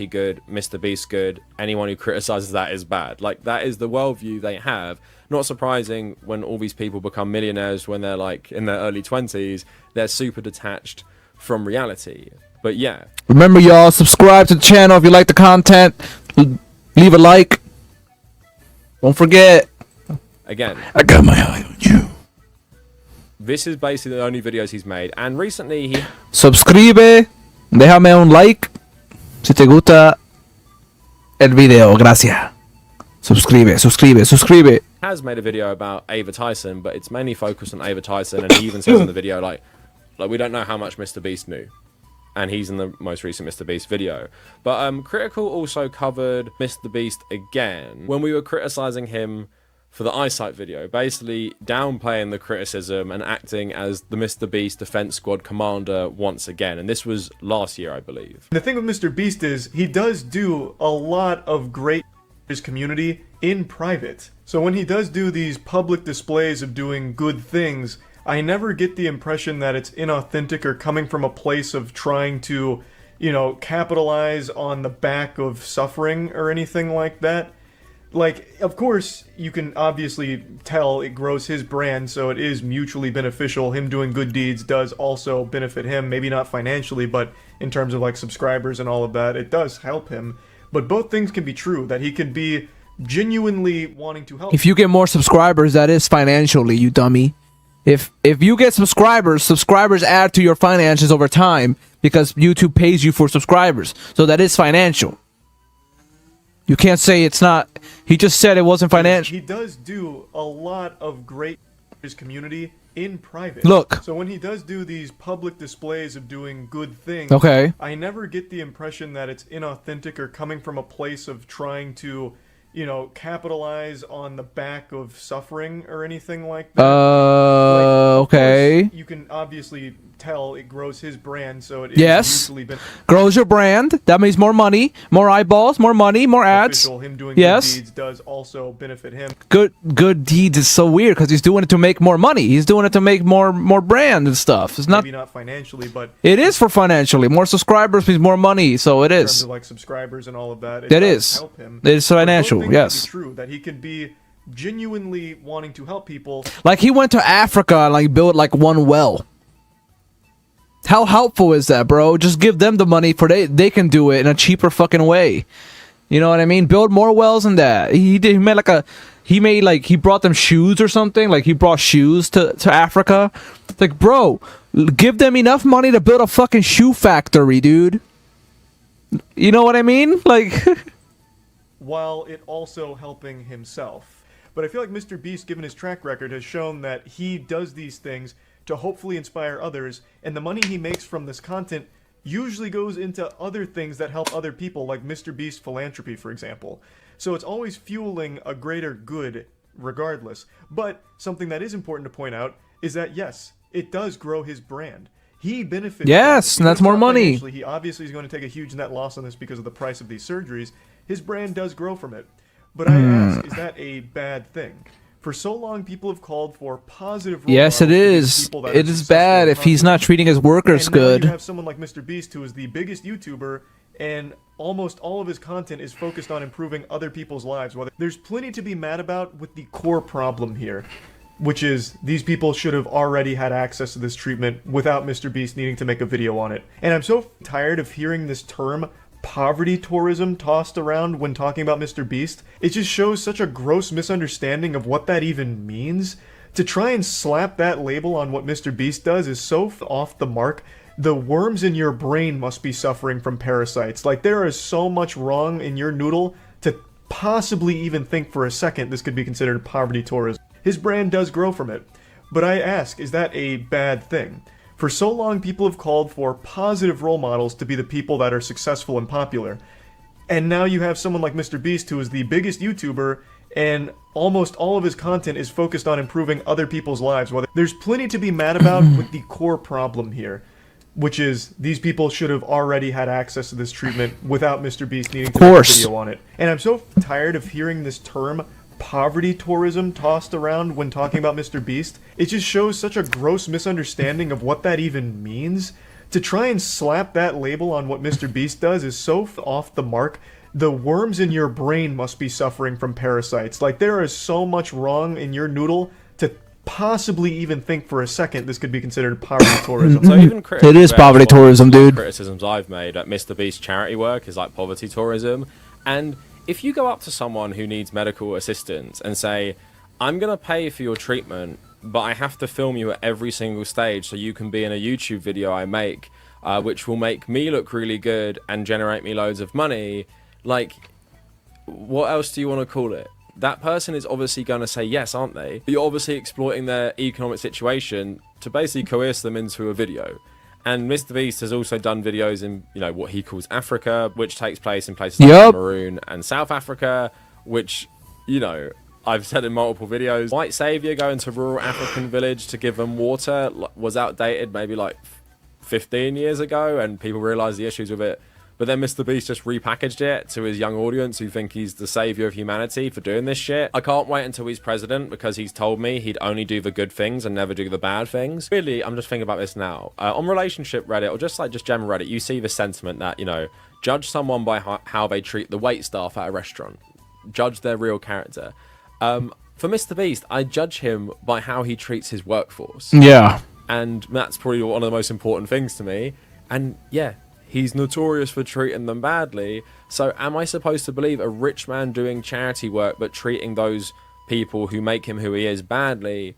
good, Mr. Beast good, anyone who criticizes that is bad. Like, that is the worldview they have. Not surprising when all these people become millionaires when they're like in their early 20s, they're super detached from reality. But yeah. Remember, y'all, subscribe to the channel if you like the content. Leave a like. Don't forget. Again, I got my eye on you. This is basically the only videos he's made, and recently he Suscribe, déjame un like si te gusta el video, gracias. Suscribe. has made a video about Ava Tyson, but it's mainly focused on Ava Tyson, and he even says in the video like we don't know how much Mr. Beast knew, and he's in the most recent Mr. Beast video. But Critical also covered Mr. Beast again when we were criticizing him for the Eyesight video, basically downplaying the criticism and acting as the Mr. Beast Defense Squad commander once again. And this was last year, I believe. The thing with Mr. Beast is he does do a lot of great for his community in private. So when he does do these public displays of doing good things, I never get the impression that it's inauthentic or coming from a place of trying to, you know, capitalize on the back of suffering or anything like that. Like, of course, you can obviously tell it grows his brand, so it is mutually beneficial. Him doing good deeds does also benefit him, maybe not financially, but in terms of, like, subscribers and all of that, it does help him. But both things can be true, that he could be genuinely wanting to help. If you get more subscribers, that is financially, you dummy. If you get subscribers add to your finances over time because YouTube pays you for subscribers. So that is financial. You can't say it's not. He just said it wasn't financial. He does do a lot of great for his community in private. Look. So when he does do these public displays of doing good things, Okay. I never get the impression that it's inauthentic or coming from a place of trying to, you know, capitalize on the back of suffering or anything like that. Okay. Of course, you can obviously tell it grows his brand, so it is Yes. mutually Grows your brand. That means more money, more eyeballs, more money, more ads. beneficial. Him doing Yes. good deeds does also benefit him. Good deeds is so weird because he's doing it to make more money. He's doing it to make more brand and stuff. It's not. Maybe not financially, but It is for financially. More subscribers means more money, so it in terms is. of like subscribers and all of that, It does is. help him. It is But both financial, things can yes. be true that he could be genuinely wanting to help people. Like he went to Africa and like built like one well. How helpful is that, bro? Just give them the money for they can do it in a cheaper fucking way. You know what I mean? Build more wells than that. He brought them shoes or something. Like he brought shoes to Africa. It's like, bro, give them enough money to build a fucking shoe factory, dude. You know what I mean? Like While it also helping himself. But I feel like Mr. Beast, given his track record, has shown that he does these things to hopefully inspire others, and the money he makes from this content usually goes into other things that help other people, like Mr. Beast philanthropy, for example. So it's always fueling a greater good regardless. But something that is important to point out is that, yes, it does grow his brand. He benefits. Yes, and that's more money. He obviously is going to take a huge net loss on this because of the price of these surgeries. His brand does grow from it. But I ask, is that a bad thing? For so long, people have called for positive role yes, it models for these is. people that It are is successful bad in if he's not content. treating his workers And now good. you have someone like Mr. Beast, who is the biggest YouTuber, and almost all of his content is focused on improving other people's lives. There's plenty to be mad about with the core problem here, which is these people should have already had access to this treatment without Mr. Beast needing to make a video on it. And I'm so tired of hearing this term poverty tourism tossed around when talking about Mr. Beast. It just shows such a gross misunderstanding of what that even means. To try and slap that label on what Mr. Beast does is so off the mark. The worms in your brain must be suffering from parasites. Like, there is so much wrong in your noodle to possibly even think for a second this could be considered poverty tourism. His brand does grow from it. But I ask, is that a bad thing? For so long, people have called for positive role models to be the people that are successful and popular. And now you have someone like Mr. Beast, who is the biggest YouTuber, and almost all of his content is focused on improving other people's lives. There's plenty to be mad about with the core problem here, which is these people should have already had access to this treatment without Mr. Beast needing to make a video on it. And I'm so tired of hearing this term poverty tourism tossed around when talking about Mr. Beast. It just shows such a gross misunderstanding of what that even means. To try and slap that label on what Mr. Beast does is so off the mark. The worms in your brain must be suffering from parasites. Like, there is so much wrong in your noodle to possibly even think for a second this could be considered poverty tourism. So even it is poverty tourism, dude. Criticisms I've made at Mr. Beast charity work is like poverty tourism. And if you go up to someone who needs medical assistance and say, I'm going to pay for your treatment, but I have to film you at every single stage so you can be in a YouTube video I make, which will make me look really good and generate me loads of money, like, what else do you want to call it? That person is obviously going to say yes, aren't they? But you're obviously exploiting their economic situation to basically coerce them into a video. And Mr. Beast has also done videos in, you know, what he calls Africa, which takes place in places like Cameroon and South Africa, which, you know, I've said in multiple videos. White savior going to rural African village to give them water was outdated maybe like 15 years ago, and people realized the issues with it. But then Mr. Beast just repackaged it to his young audience who think he's the savior of humanity for doing this shit. I can't wait until he's president, because he's told me he'd only do the good things and never do the bad things. Really, I'm just thinking about this now. On relationship Reddit, or just general Reddit, you see the sentiment that, you know, judge someone by how they treat the wait staff at a restaurant. Judge their real character. For Mr. Beast, I judge him by how he treats his workforce. Yeah. And that's probably one of the most important things to me. And yeah, he's notorious for treating them badly. So am I supposed to believe a rich man doing charity work but treating those people who make him who he is badly,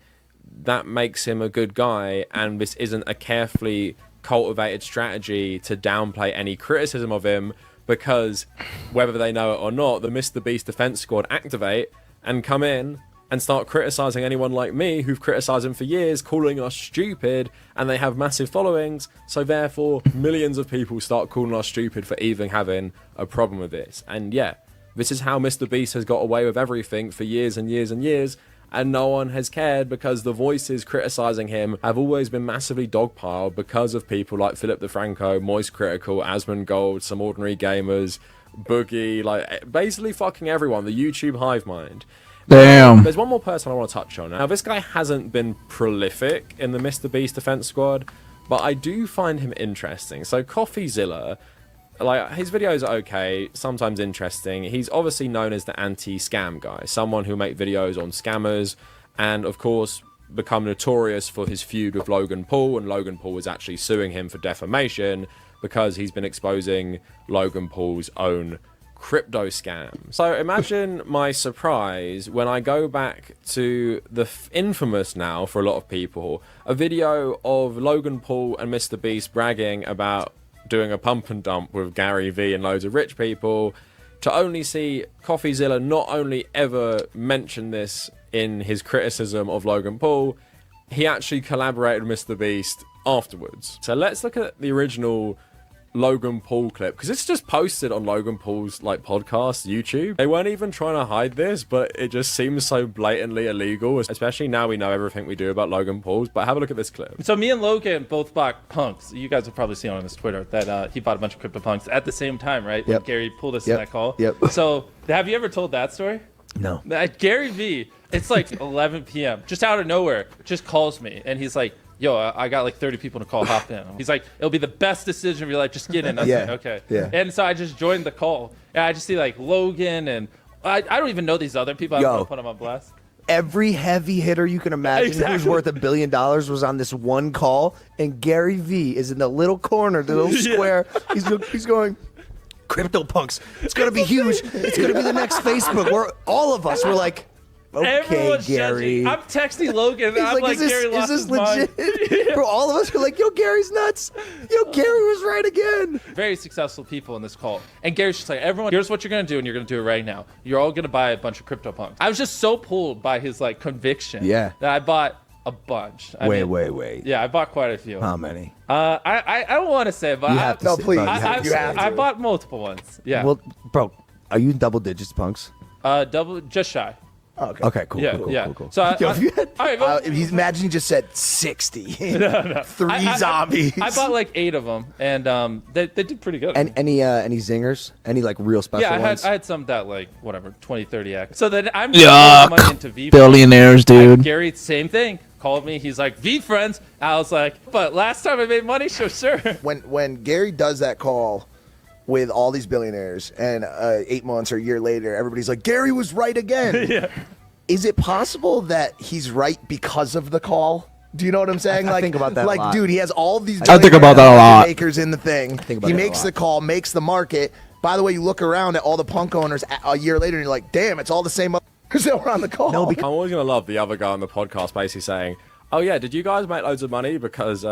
that makes him a good guy, and this isn't a carefully cultivated strategy to downplay any criticism of him, because whether they know it or not, the Mr. Beast defense squad activate and come in and start criticizing anyone like me who've criticized him for years, calling us stupid, and they have massive followings, so therefore millions of people start calling us stupid for even having a problem with this. And yeah, this is how Mr. Beast has got away with everything for years and years and years, and no one has cared, because the voices criticizing him have always been massively dogpiled because of people like Philip DeFranco, Moist Critical, Asmongold, Some Ordinary Gamers, Boogie, like basically fucking everyone, the YouTube hive mind. Damn. There's one more person I want to touch on. Now, this guy hasn't been prolific in the Mr. Beast defense squad, but I do find him interesting. So, CoffeeZilla, like, his videos are okay, sometimes interesting. He's obviously known as the anti-scam guy, someone who make videos on scammers, and of course, become notorious for his feud with Logan Paul, and Logan Paul is actually suing him for defamation because he's been exposing Logan Paul's own crypto scam. So imagine my surprise when I go back to the infamous now for a lot of people, a video of Logan Paul and Mr. Beast bragging about doing a pump and dump with Gary Vee and loads of rich people, to only see CoffeeZilla not only ever mention this in his criticism of Logan Paul, he actually collaborated with Mr. Beast afterwards. So let's look at the original Logan Paul clip, because it's just posted on Logan Paul's like podcast YouTube. They weren't even trying to hide this, but it just seems so blatantly illegal, especially now we know everything we do about Logan Paul's. But have a look at this clip. So me and Logan both bought punks. You guys have probably seen on his Twitter that he bought a bunch of crypto punks at the same time, right? Yep. When Gary pulled us in that call. Yep. So have you ever told that story? No. Gary Vee, it's like 11 p.m. just out of nowhere, just calls me, and he's like, yo, I got like 30 people to call, hop in. He's like, it'll be the best decision of your life, just get in. I was like, okay. Yeah. And so I just joined the call, and I just see like Logan, and I don't even know these other people. I don't want to put them on blast. Every heavy hitter you can imagine who's worth $1 billion was on this one call, and Gary Vee is in the little corner, the little square. He's going, CryptoPunks, it's going to be huge. It's going to be the next Facebook. All of us were like, okay, Everyone's Gary. judging. I'm texting Logan, and He's I'm like, Gary lost his mind. Bro, all of us were like, yo, Gary's nuts. Yo, Gary was right again. Very successful people in this call. And Gary's just like, everyone, here's what you're going to do, and you're going to do it right now. You're all going to buy a bunch of CryptoPunks. I was just so pulled by his like conviction that I bought A bunch. Wait. Yeah, I bought quite a few. How many? I don't want to say, but You have to say, please. bro, you have to. I bought multiple ones. Yeah. Well, bro, are you in double digits, Punks? Double, just shy. Okay, cool. Yeah, cool, yeah. cool, cool. So Yo, if you had, all right, well, he's imagine he just said 60. no. Three zombies. I bought like 8 of them, and they did pretty good. And any zingers? Any like real special yeah, ones? I had some that like whatever 20, 30x. So then I'm Yuck. money into V. Billionaires, dude. Gary, same thing. Called me. He's like, V friends. I was like, but last time I made money, sure. When Gary does that call with all these billionaires, and 8 months or a year later, everybody's like, Gary was right again. Yeah. Is it possible that he's right because of the call? Do you know what I'm saying? I think about that a Like, lot. dude, he has all these. I think about that a lot. Makers in the thing. think about He that a makes lot. the call, makes the market. By the way, you look around at all the punk owners a year later, and you're like, damn, it's all the same motherfuckers that were on the call. I'm always gonna love the other guy on the podcast basically saying, "Oh yeah, did you guys make loads of money because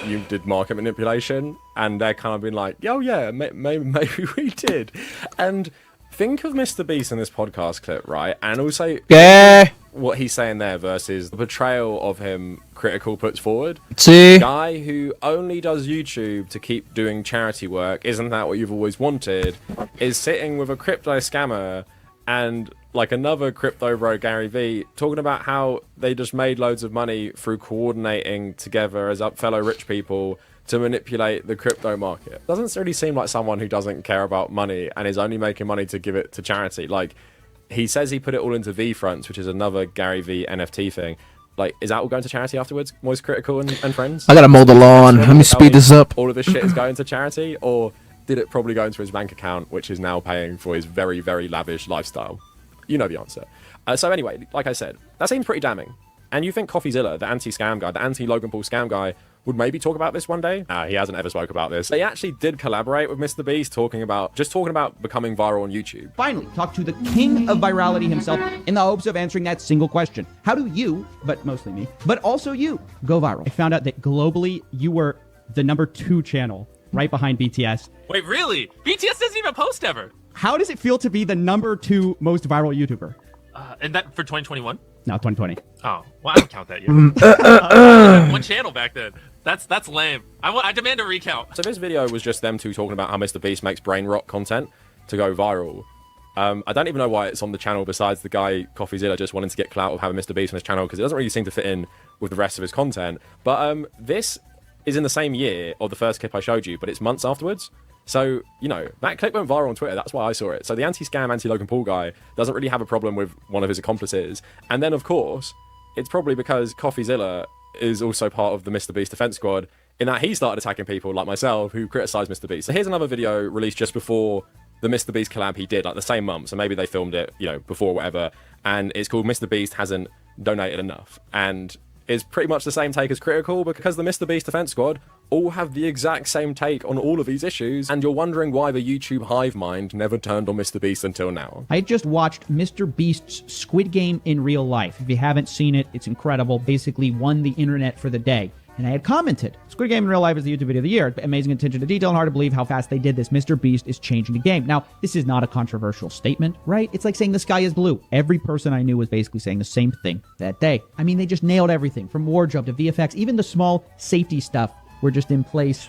you did market manipulation?" And they're kind of been like, "Oh yeah, maybe we did." And think of Mr. Beast in this podcast clip, right? And also, Yeah. what he's saying there versus the portrayal of him Critical puts forward. See? Guy who only does YouTube to keep doing charity work, isn't that what you've always wanted, is sitting with a crypto scammer and like another crypto bro, Gary V, talking about how they just made loads of money through coordinating together as fellow rich people to manipulate the crypto market. Doesn't really seem like someone who doesn't care about money and is only making money to give it to charity. Like, he says he put it all into V Fronts, which is another Gary V NFT thing. Like, is that all going to charity afterwards? Moist Critical and friends? I gotta mow the lawn. Let me speed this up. All of this shit is going to charity, or did it probably go into his bank account, which is now paying for his very, very lavish lifestyle? You know the answer. So anyway, like I said, that seems pretty damning. And you think CoffeeZilla, the anti-scam guy, the anti-Logan Paul scam guy, would maybe talk about this one day? He hasn't ever spoke about this. They actually did collaborate with Mr. Beast, talking about becoming viral on YouTube. Finally, talk to the king of virality himself in the hopes of answering that single question. How do you, but mostly me, but also you, go viral? I found out that globally, you were the #2 channel, right behind BTS. Wait, really? BTS doesn't even post ever. How does it feel to be the #2 most viral YouTuber? And that for 2021? No, 2020. Oh, well, I don't count that yet. I had one channel back then. That's lame. I demand a recount. So this video was just them two talking about how Mr. Beast makes brain rot content to go viral. I don't even know why it's on the channel besides the guy CoffeeZilla just wanting to get clout of having Mr. Beast on his channel because it doesn't really seem to fit in with the rest of his content. But this is in the same year of the first clip I showed you, but it's months afterwards. So, you know, that clip went viral on Twitter. That's why I saw it. So the anti-scam, anti-Logan Paul guy doesn't really have a problem with one of his accomplices. And then, of course, it's probably because CoffeeZilla is also part of the Mr. Beast defense squad in that he started attacking people like myself who criticized Mr. Beast. So here's another video released just before the Mr. Beast collab he did, like the same month. So maybe they filmed it, you know, before or whatever. And it's called Mr. Beast Hasn't Donated Enough. And it's pretty much the same take as Critical because the Mr. Beast defense squad all have the exact same take on all of these issues, and you're wondering why the YouTube hive mind never turned on Mr. Beast until now. I just watched Mr. Beast's Squid Game in real life. If you haven't seen it, it's incredible. Basically won the internet for the day. And I had commented, Squid Game in real life is the YouTube video of the year. Amazing attention to detail and hard to believe how fast they did this. Mr. Beast is changing the game. Now, this is not a controversial statement, right? It's like saying the sky is blue. Every person I knew was basically saying the same thing that day. I mean, they just nailed everything from wardrobe to VFX. Even the small safety stuff were just in place.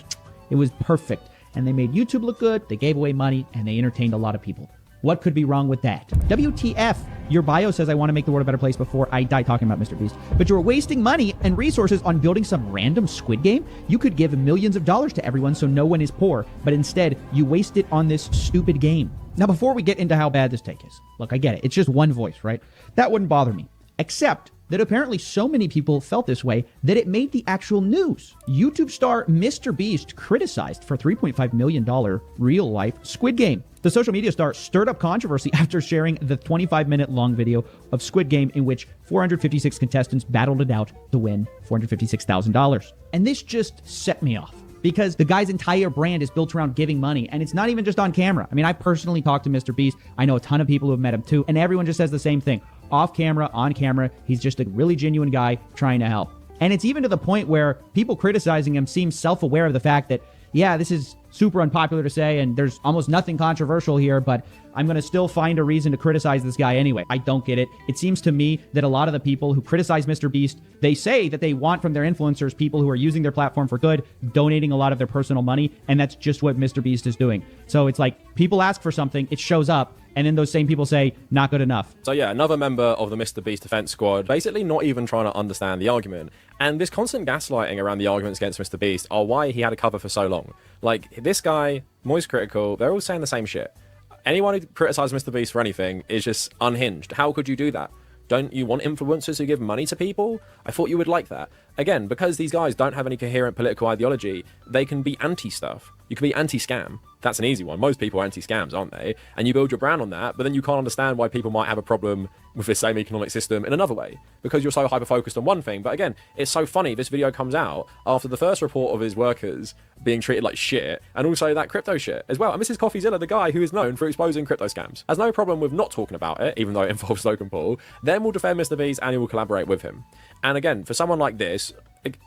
It was perfect. And they made YouTube look good, they gave away money, and they entertained a lot of people. What could be wrong with that? WTF? Your bio says I want to make the world a better place before I die talking about Mr. Beast. But you're wasting money and resources on building some random Squid Game? You could give millions of dollars to everyone so no one is poor, but instead you waste it on this stupid game. Now, before we get into how bad this take is, look, I get it. It's just one voice, right? That wouldn't bother me. Except that apparently so many people felt this way that it made the actual news. YouTube star Mr. Beast criticized for $3.5 million real-life Squid Game. The social media star stirred up controversy after sharing the 25-minute long video of Squid Game in which 456 contestants battled it out to win $456,000. And this just set me off, because the guy's entire brand is built around giving money, and it's not even just on camera. I mean, I personally talked to Mr. Beast. I know a ton of people who have met him too, and everyone just says the same thing. Off camera, on camera, he's just a really genuine guy trying to help. And it's even to the point where people criticizing him seem self-aware of the fact that yeah, this is super unpopular to say, and there's almost nothing controversial here, but I'm going to still find a reason to criticize this guy anyway. I don't get it. It seems to me that a lot of the people who criticize Mr. Beast, they say that they want from their influencers people who are using their platform for good, donating a lot of their personal money, and that's just what Mr. Beast is doing. So it's like people ask for something, it shows up, and then those same people say, not good enough. So yeah, another member of the Mr. Beast defense squad, basically not even trying to understand the argument. And this constant gaslighting around the arguments against Mr. Beast are why he had a cover for so long. Like, this guy, Moist Critical, they're all saying the same shit. Anyone who criticizes Mr. Beast for anything is just unhinged. How could you do that? Don't you want influencers who give money to people? I thought you would like that. Again, because these guys don't have any coherent political ideology, they can be anti-stuff. You can be anti-scam. That's an easy one. Most people are anti-scams, aren't they? And you build your brand on that, but then you can't understand why people might have a problem with the same economic system in another way, because you're so hyper-focused on one thing. But again, it's so funny, this video comes out after the first report of his workers being treated like shit, and also that crypto shit as well. And this is CoffeeZilla, the guy who is known for exposing crypto scams, has no problem with not talking about it, even though it involves Logan Paul, then will defend Mr. Beast and he will collaborate with him. And again, for someone like this,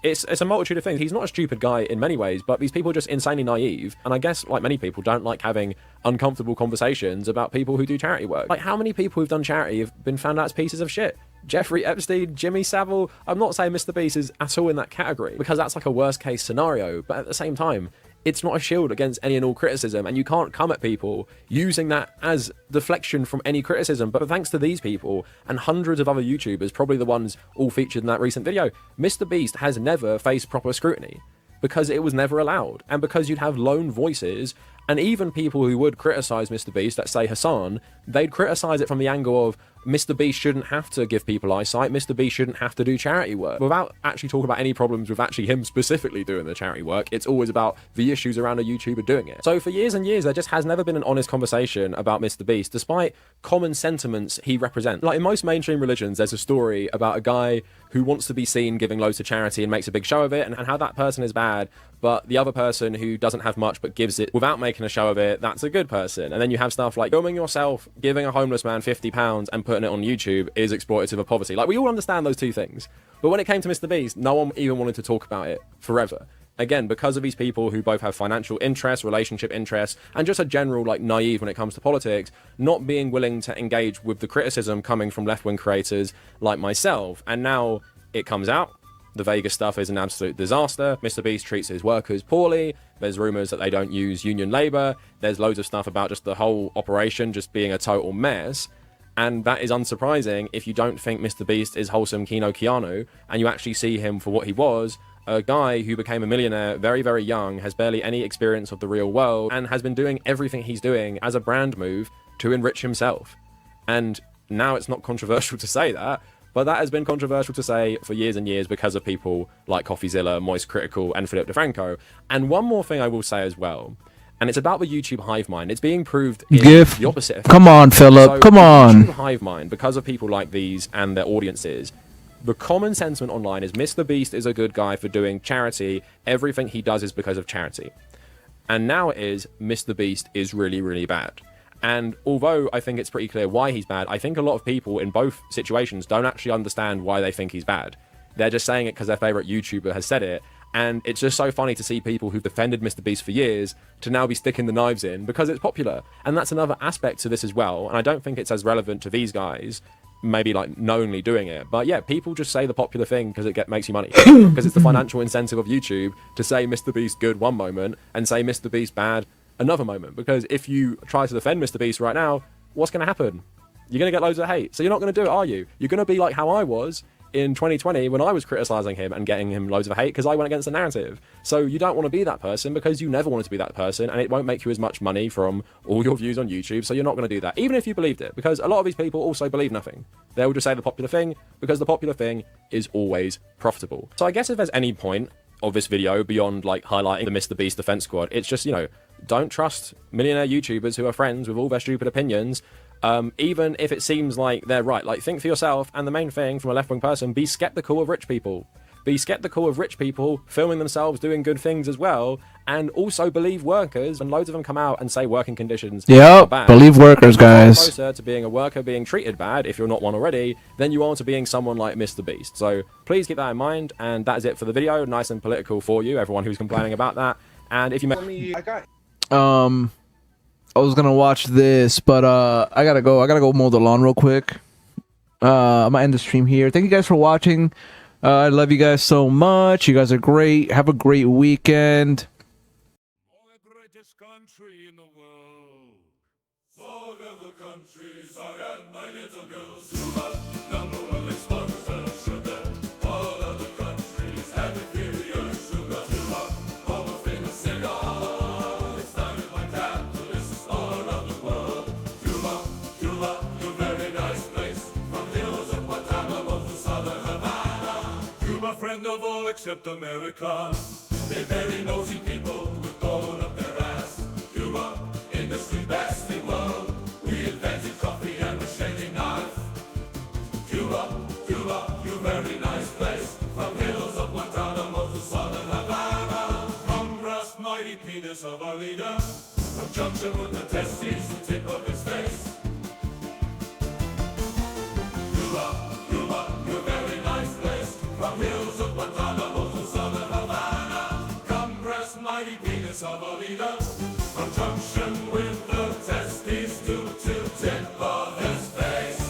it's a multitude of things. He's not a stupid guy in many ways, but these people are just insanely naive. And I guess, like many people, don't like having uncomfortable conversations about people who do charity work. Like, how many people who've done charity have been found out as pieces of shit? Jeffrey Epstein, Jimmy Savile. I'm not saying Mr. Beast is at all in that category, because that's like a worst case scenario. But at the same time, it's not a shield against any and all criticism, and you can't come at people using that as deflection from any criticism. But thanks to these people and hundreds of other YouTubers, probably the ones all featured in that recent video, Mr. Beast has never faced proper scrutiny, because it was never allowed, and because you'd have lone voices, and even people who would criticize Mr. Beast, let's say Hassan, they'd criticize it from the angle of Mr. Beast shouldn't have to give people eyesight, Mr. Beast shouldn't have to do charity work, without actually talking about any problems with actually him specifically doing the charity work. It's always about the issues around a YouTuber doing it. So for years and years, there just has never been an honest conversation about Mr. Beast, despite common sentiments he represents. Like, in most mainstream religions, there's a story about a guy who wants to be seen giving loads to charity and makes a big show of it, and how that person is bad, but the other person who doesn't have much but gives it without making a show of it, that's a good person. And then you have stuff like filming yourself giving a homeless man £50 and putting it on YouTube is exploitative of poverty. Like, we all understand those two things. But when it came to Mr. Beast, no one even wanted to talk about it forever. Again, because of these people who both have financial interests, relationship interests, and just a general, like, naive when it comes to politics, not being willing to engage with the criticism coming from left-wing creators like myself. And now it comes out. The Vegas stuff is an absolute disaster. Mr. Beast treats his workers poorly. There's rumors that they don't use union labor. There's loads of stuff about just the whole operation just being a total mess. And that is unsurprising if you don't think Mr. Beast is wholesome Kino Keanu, and you actually see him for what he was, a guy who became a millionaire very, very young, has barely any experience of the real world, and has been doing everything he's doing as a brand move to enrich himself. And now it's not controversial to say that, but that has been controversial to say for years and years because of people like CoffeeZilla, Moist Critical, and Philip DeFranco. And one more thing I will say as well, and it's about the YouTube hive mind. It's being proved in the opposite effect. Come on, Philip. So, come on. YouTube hive mind, because of people like these and their audiences, the common sentiment online is Mr. Beast is a good guy for doing charity. Everything he does is because of charity. And now it is Mr. Beast is really, really bad. And although I think it's pretty clear why he's bad, I think a lot of people in both situations don't actually understand why they think he's bad. They're just saying it because their favorite YouTuber has said it. And it's just so funny to see people who've defended Mr. Beast for years to now be sticking the knives in because it's popular. And that's another aspect to this as well. And I don't think it's as relevant to these guys, maybe like knowingly doing it. But yeah, people just say the popular thing because it makes you money. Because it's the financial incentive of YouTube to say Mr. Beast good one moment and say Mr. Beast bad another moment. Because if you try to defend Mr. Beast right now, what's going to happen? You're going to get loads of hate. So you're not going to do it, are you? You're going to be like how I was in 2020 when I was criticizing him and getting him loads of hate because I went against the narrative. So you don't want to be that person because you never wanted to be that person, and it won't make you as much money from all your views on YouTube, so you're not going to do that, even if you believed it, because a lot of these people also believe nothing. They'll just say the popular thing because the popular thing is always profitable. So I guess if there's any point of this video beyond like highlighting the Mr. Beast defense squad, it's just, you know, don't trust millionaire YouTubers who are friends with all their stupid opinions, even if it seems like they're right. Like, think for yourself, and the main thing from a left-wing person, be skeptical of rich people. Be skeptical of rich people filming themselves doing good things as well, and also believe workers, and loads of them come out and say working conditions are bad. Believe workers, guys. Closer to being a worker being treated bad, if you're not one already, than you are to being someone like Mr. Beast. So please keep that in mind, and that is it for the video. Nice and political for you, everyone who's complaining about that. And if you I was gonna watch this, but I gotta go mow the lawn real quick. I'm gonna end the stream here. Thank you guys for watching. I love you guys so much. You guys are great. Have a great weekend. Friend of all except America. They're very nosy people with gold up their ass. Cuba, industry best in world. We invented coffee and the shaving knife. Cuba, Cuba, you very nice place. From hills of Guantanamo to southern Havana. From brass mighty penis of our leader. From junction with the testes, the tip of his face. Cuba, Cuba, you very nice place. From hills of Guantanamo to southern Havana. Come press mighty penis of a leader. From junction with the testes to tip of his face.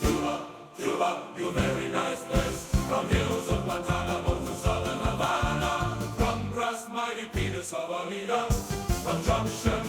Cuba, Cuba, you very nice place. From hills of Guantanamo to southern Havana. Come press mighty penis of a leader. From junction